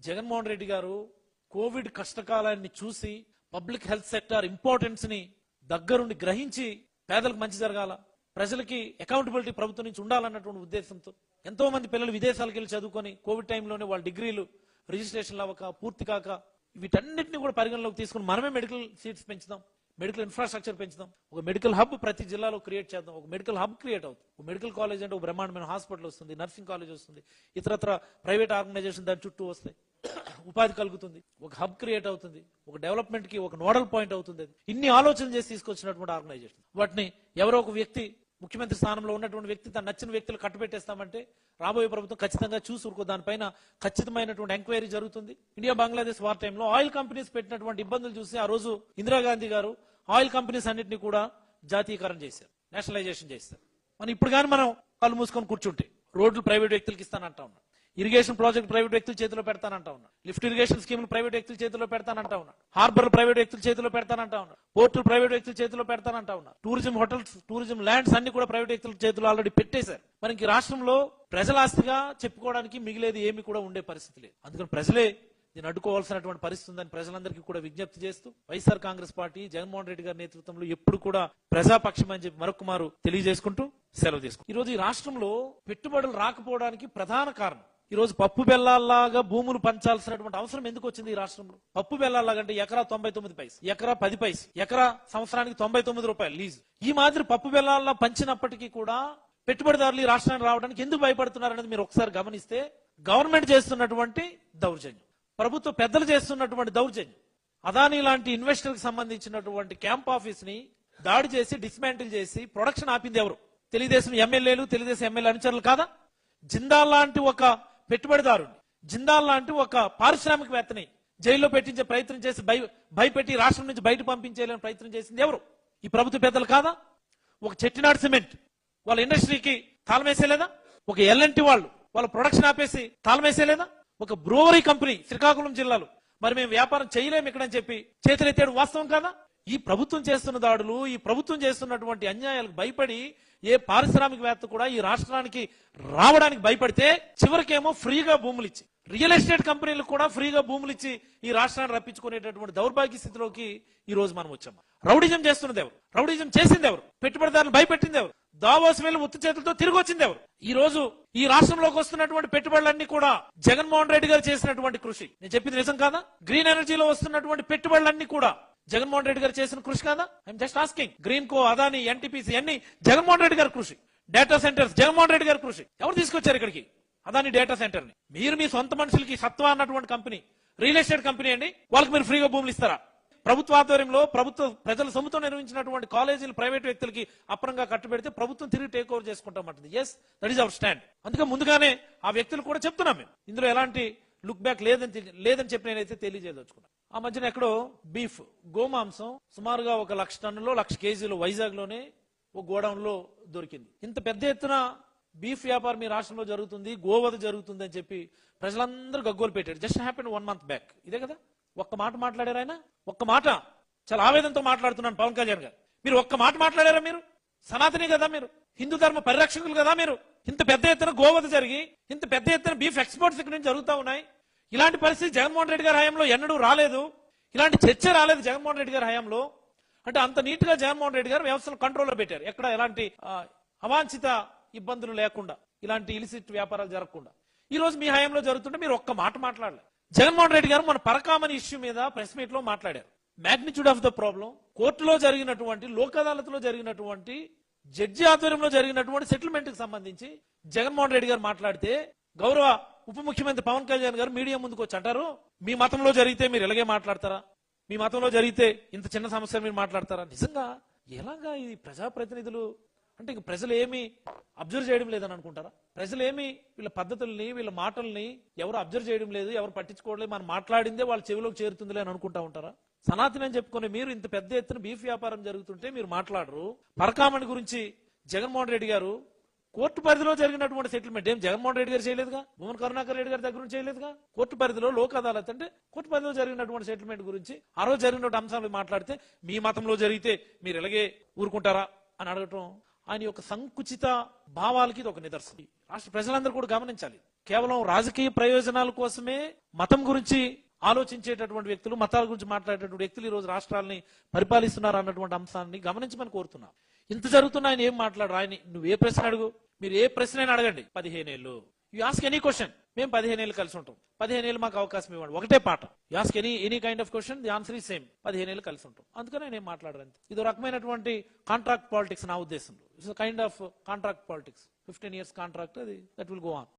జగన్మోహన్ రెడ్డి గారు కోవిడ్ కష్టకాలాన్ని చూసి public health sector importance ని దగ్గరుండి గ్రహించి పేదలకు మంచి జరగాల, ప్రజలకి అకౌంటబిలిటీ ప్రభుత్వం నుంచి ఉండాలన్నటువంటి ఉద్దేశంతో ఎంతో మంది పిల్లలు విదేశాలకు వెళ్ళి చదువుకొని కోవిడ్ టైంలోనే వాళ్ళ డిగ్రీలు రిజిస్ట్రేషన్లు అవ్వక పూర్తి కాక వీటన్నిటిని కూడా పరిగణలోకి తీసుకుని మనమే మెడికల్ సీట్స్ పెంచుదాం, మెడికల్ ఇన్ఫ్రాస్ట్రక్చర్ పెంచుదాం, ఒక మెడికల్ హబ్ ప్రతి జిల్లాలో క్రియేట్ చేద్దాం. ఒక మెడికల్ హబ్ క్రియేట్ అవుతుంది. ఒక మెడికల్ కాలేజ్ అంటే ఒక బ్రహ్మాండమైన హాస్పిటల్ వస్తుంది, నర్సింగ్ కాలేజ్ వస్తుంది, ఇతరత్ర ప్రైవేట్ ఆర్గనైజేషన్ దాని చుట్టూ వస్తాయి, ఉపాధి కలుగుతుంది, ఒక హబ్ క్రియేట్ అవుతుంది, ఒక డెవలప్మెంట్ కి ఒక నోడల్ పాయింట్ అవుతుంది. ఇన్ని ఆలోచనలు చేసి తీసుకొచ్చినటువంటి ఆర్గనైజేషన్ వాటిని ఎవరో ఒక వ్యక్తి ముఖ్యమంత్రి స్థానంలో ఉన్నటువంటి వ్యక్తి తన నచ్చిన వ్యక్తులు కట్టుబెట్టేస్తామంటే రాబోయే ప్రభుత్వం ఖచ్చితంగా చూసుకో దానిపైన ఖచ్చితమైన ఎంక్వైరీ జరుగుతుంది. ఇండియా బంగ్లాదేశ్ వార్ టైంలో ఆయిల్ కంపెనీస్ పెట్టినటువంటి ఇబ్బందులు చూసి ఆ రోజు ఇందిరాగాంధీ గారు ఆయిల్ కంపెనీస్ అన్నింటినీ కూడా జాతీయకరణ చేశారు, నేషనలైజేషన్ చేశారు. మనం ఇప్పుడు కానీ మనం కళ్ళు మూసుకొని కూర్చుంటే రోడ్లు ప్రైవేట్ వ్యక్తులకి ఇస్తానంటా ఉన్నాడు, ఇరిగేషన్ ప్రాజెక్ట్ ప్రైవేట్ వ్యక్తుల చేతిలో పెడతానంటా ఉన్నాడు, లిఫ్ట్ ఇరిగేషన్ స్కీములు ప్రైవేట్ వ్యక్తుల చేతిలో పెడతానంటా ఉన్నాడు, హార్బర్ ప్రైవేట్ వ్యక్తుల చేతిలో పెడతానంటా ఉన్నాడు, పోర్టులు ప్రైవేట్ వ్యక్తుల చేతిలో పెడతానంటా ఉన్నాడు, టూరిజం హోటల్స్, టూరిజం ల్యాండ్స్ అన్ని కూడా ప్రైవేట్ వ్యక్తుల చేతిలో ఆల్రెడీ పెట్టేశారు. మనకి రాష్ట్రంలో ప్రజల ఆస్తిగా చెప్పుకోవడానికి మిగిలేది ఏమి కూడా ఉండే పరిస్థితి లేదు. అందుకని ప్రజలే దీన్ని అడ్డుకోవాల్సినటువంటి పరిస్థితి ఉందని ప్రజలందరికీ కూడా విజ్ఞప్తి చేస్తూ వైఎస్ఆర్ కాంగ్రెస్ పార్టీ జగన్మోహన్ రెడ్డి గారి నేతృత్వంలో ఎప్పుడు కూడా ప్రజాపక్షం అని చెప్పి మరొకమారు తెలియజేసుకుంటూ సెలవు తీసుకుంటాం. ఈ రోజు ఈ రాష్ట్రంలో పెట్టుబడులు రాకపోవడానికి ప్రధాన కారణం ఈ రోజు పప్పు బెల్లాల్లాగా భూములు పంచాల్సినటువంటి అవసరం ఎందుకు వచ్చింది ఈ రాష్ట్రంలో? పప్పు బెల్లాల్లాగా అంటే ఎకరా 99 పైసలు, ఎకరా 10 పైసలు, ఎకరా సంవత్సరానికి 99 రూపాయలు లీజు. ఈ మాదిరి పప్పు బెల్లాల్లా పంచినప్పటికీ కూడా పెట్టుబడిదారులు ఈ రాష్ట్రానికి రావడానికి ఎందుకు భయపడుతున్నారు అనేది మీరు ఒకసారి గమనిస్తే గవర్నమెంట్ చేస్తున్నటువంటి దౌర్జన్యం, ప్రభుత్వ పెద్దలు చేస్తున్నటువంటి దౌర్జన్యం, అదానీ లాంటి ఇన్వెస్టర్ కి సంబంధించినటువంటి క్యాంప్ ఆఫీస్ ని దాడి చేసి డిస్మాంటిల్ చేసి ప్రొడక్షన్ ఆపింది ఎవరు? తెలుగుదేశం ఎమ్మెల్యేలు, తెలుగుదేశం ఎమ్మెల్యే అనుచరులు కాదా? జిందాల్ లాంటి ఒక పెట్టుబడిదారుని, జిందాల్ లాంటి ఒక పారిశ్రామికవేత్తని జైల్లో పెట్టించే ప్రయత్నం చేసి భయపెట్టి రాష్ట్రం నుంచి బయట పంపించేయాలని ప్రయత్నం చేసింది ఎవరు? ఈ ప్రభుత్వ పెద్దలు కాదా? ఒక చెట్టినాడు సిమెంట్ వాళ్ళ ఇండస్ట్రీకి తాళమేసేలేదా? ఒక ఎల్ఎన్టీ వాళ్ళు వాళ్ళ ప్రొడక్షన్ ఆపేసి తాళమేసేలేదా? ఒక బ్రూవరీ కంపెనీ శ్రీకాకుళం జిల్లాలో మరి మేము వ్యాపారం చేయలేము ఇక్కడని చెప్పి చేతులెత్తాడు వాస్తవం కాదా? ఈ ప్రభుత్వం చేస్తున్న దాడులు, ఈ ప్రభుత్వం చేస్తున్నటువంటి అన్యాయాలకు భయపడి ఏ పారిశ్రామికవేత్త కూడా ఈ రాష్ట్రానికి రావడానికి భయపడితే చివరికేమో ఫ్రీగా భూములు ఇచ్చి, రియల్ ఎస్టేట్ కంపెనీలకు కూడా ఫ్రీగా భూములు ఇచ్చి ఈ రాష్ట్రాన్ని రప్పించుకునేటటువంటి దౌర్భాగ్య స్థితిలోకి ఈ రోజు మనం వచ్చాము. రౌడిజం చేస్తున్నది ఎవరు? రౌడిజం చేసింది ఎవరు? పెట్టుబడిదారులు భయపెట్టింది ఎవరు? దావోస్ వేలు ఉత్త చేతులతో తిరిగి వచ్చింది ఎవరు? ఈ రోజు ఈ రాష్ట్రంలోకి వస్తున్నటువంటి పెట్టుబడులన్నీ కూడా జగన్మోహన్ రెడ్డి గారు చేసినటువంటి కృషి. నేను చెప్పింది నిజం కాదా? గ్రీన్ ఎనర్జీలో వస్తున్నటువంటి పెట్టుబడులన్నీ కూడా జగన్మోహన్ రెడ్డి గారు చేసిన కృషి కాదా? I'm just asking. Green co, Adani, NTPC అన్ని జగన్మోహన్ రెడ్డి గారి కృషి. డేటా సెంటర్స్ జగన్మోహన్ రెడ్డి గారి కృషి. ఎవరు తీసుకొచ్చారు ఇక్కడికి అదానీ డేటా సెంటర్ ని? మీరు మీ సొంత మనుషులకి సత్వా అన్నటువంటి కంపెనీ, రియల్ ఎస్టేట్ కంపెనీ అండి, వాళ్ళకి మీరు ఫ్రీగా భూములు ఇస్తారా? ప్రభుత్వ ఆధ్వర్యంలో ప్రభుత్వ ప్రజల సొమ్ముతో నిర్మించినటువంటి కాలేజీలు ప్రైవేట్ వ్యక్తులకి అప్రంగా కట్టుబెడితే ప్రభుత్వం తిరిగి టేక్ ఓవర్ చేసుకుంటామంటుంది. Yes, that is our stand. అందుకే ముందుగానే ఆ వ్యక్తులు కూడా చెప్తున్నాం, మేము ఇందులో ఎలాంటి లుక్ బ్యాక్ లేదని చెప్పి నేనైతే తెలియజేయదలుచుకున్నాను. ఆ మధ్యన ఎక్కడో బీఫ్ గోమాంసం సుమారుగా 1 లక్ష టన్నులో 1,00,000 కేజీలు వైజాగ్ లోనే ఒక గోడౌన్ లో దొరికింది. ఇంత పెద్ద ఎత్తున బీఫ్ వ్యాపారం మీ రాష్ట్రంలో జరుగుతుంది, గోవధ జరుగుతుంది అని చెప్పి ప్రజలందరూ గగ్గోలు పెట్టారు. Just happen 1 month back. ఇదే కదా ఒక్క మాట మాట్లాడారు ఆయన, ఒక్క మాట. చాలా ఆవేదనతో మాట్లాడుతున్నాను పవన్ కళ్యాణ్ గారు. మీరు ఒక్క మాట మాట్లాడారా? మీరు సనాతని కదా, మీరు హిందూ ధర్మ పరిరక్షకులు కదా. మీరు ఇంత పెద్ద ఎత్తున గోవధ జరిగి ఇంత పెద్ద ఎత్తున బీఫ్ ఎక్స్పోర్ట్స్ ఇక్కడ నుంచి జరుగుతూ ఉన్నాయి. ఇలాంటి పరిస్థితి జగన్మోహన్ రెడ్డి గారి హయాంలో ఎన్నడూ రాలేదు. ఇలాంటి చర్చ రాలేదు జగన్మోహన్ రెడ్డి గారి హయాంలో. అంటే అంత నీట్ గా జగన్మోహన్ రెడ్డి గారు వ్యవస్థను కంట్రోల్లో పెట్టారు. ఎక్కడ ఎలాంటి అవాంఛిత ఇబ్బందులు లేకుండా, ఇలాంటి ఇలిసిట్ వ్యాపారాలు జరగకుండా. ఈ రోజు మీ హయాంలో జరుగుతుంటే మీరు ఒక్క మాట మాట్లాడలేదు. జగన్మోహన్ రెడ్డి గారు మన పరకామణి ఇష్యూ మీద ప్రెస్ మీట్ లో మాట్లాడారు. మ్యాగ్నిట్యూడ్ ఆఫ్ ద ప్రాబ్లం, కోర్టులో జరిగినటువంటి, లోక్ అదాలత్లో జరిగినటువంటి, జడ్జి ఆధ్వర్యంలో జరిగినటువంటి సెటిల్మెంట్ కి సంబంధించి జగన్మోహన్ రెడ్డి గారు మాట్లాడితే గౌరవ ఉప ముఖ్యమంత్రి పవన్ కళ్యాణ్ గారు మీడియా ముందుకు వచ్చి అంటారు, మీ మతంలో జరిగితే మీరు ఇలాగే మాట్లాడతారా? మీ మతంలో జరిగితే ఇంత చిన్న సమస్య మీరు మాట్లాడతారా? నిజంగా ఎలాగా ఇది ప్రజాప్రతినిధులు అంటే ఇంక ప్రజలు ఏమి అబ్జర్వ్ చేయడం లేదని అనుకుంటారా? ప్రజలు ఏమి వీళ్ళ పద్ధతుల్ని, వీళ్ళ మాటల్ని ఎవరు అబ్జర్వ్ చేయడం లేదు, ఎవరు పట్టించుకోవట్లేదు, మనం మాట్లాడిందే వాళ్ళ చెవిలోకి చేరుతుందిలే అని అనుకుంటా ఉంటారా? సనాతని అని చెప్పుకునే మీరు ఇంత పెద్ద ఎత్తున బీఫ్ వ్యాపారం జరుగుతుంటే మీరు మాట్లాడరు. పరకామణి గురించి జగన్మోహన్ రెడ్డి గారు కోర్టు పరిధిలో జరిగినటువంటి సెటిల్మెంట్ ఏం జగన్మోహన్ రెడ్డి గారు చేయలేదుగా, భూమన్ కరుణాకర్ రెడ్డి గారి దగ్గర నుంచి చేయలేదుగా. కోర్టు పరిధిలో లోక్ అదాలత్ అంటే కోర్టు పరిధిలో జరిగినటువంటి సెటిల్మెంట్ గురించి ఆ రోజు జరిగినటువంటి అంశాలు మాట్లాడితే మీ మతంలో జరిగితే మీరు ఇలాగే ఊరుకుంటారా అని అడగటం ఆయన యొక్క సంకుచిత భావాలకి ఇది ఒక నిదర్శనం. రాష్ట్ర ప్రజలందరూ కూడా గమనించాలి. కేవలం రాజకీయ ప్రయోజనాల కోసమే మతం గురించి ఆలోచించేటటువంటి వ్యక్తులు, మతాల గురించి మాట్లాడేటటువంటి వ్యక్తులు ఈ రోజు రాష్ట్రాలని పరిపాలిస్తున్నారు అన్నటువంటి అంశాన్ని గమనించమని కోరుతున్నాం. ఇంత జరుగుతున్నా ఆయన ఏం మాట్లాడరు. ఆయన నువ్వు ఏ ప్రశ్న అడుగు, మీరు ఏ ప్రశ్న అయినా అడగండి, 15 ఏళ్ళు యూ ఆస్క్ ఎనీ క్వశ్చన్, మేము 15 ఏళ్ళు కలిసి ఉంటాం, 15 ఏళ్ళు మాకు అవకాశం ఇవ్వండి, ఒకటే పాట. You ask any kind of question, the answer ఈ సేమ్, 15 ఏళ్ళు కలిసి ఉంటాం. అందుకని నేను ఏం మాట్లాడరు. ఇది ఒక రకమైనటువంటి కాంట్రాక్ట్ పాలిటిక్స్ నా ఉద్దేశంలో. It's kind of contract politics. 15 years contract, అది దట్ విల్ గో ఆన్.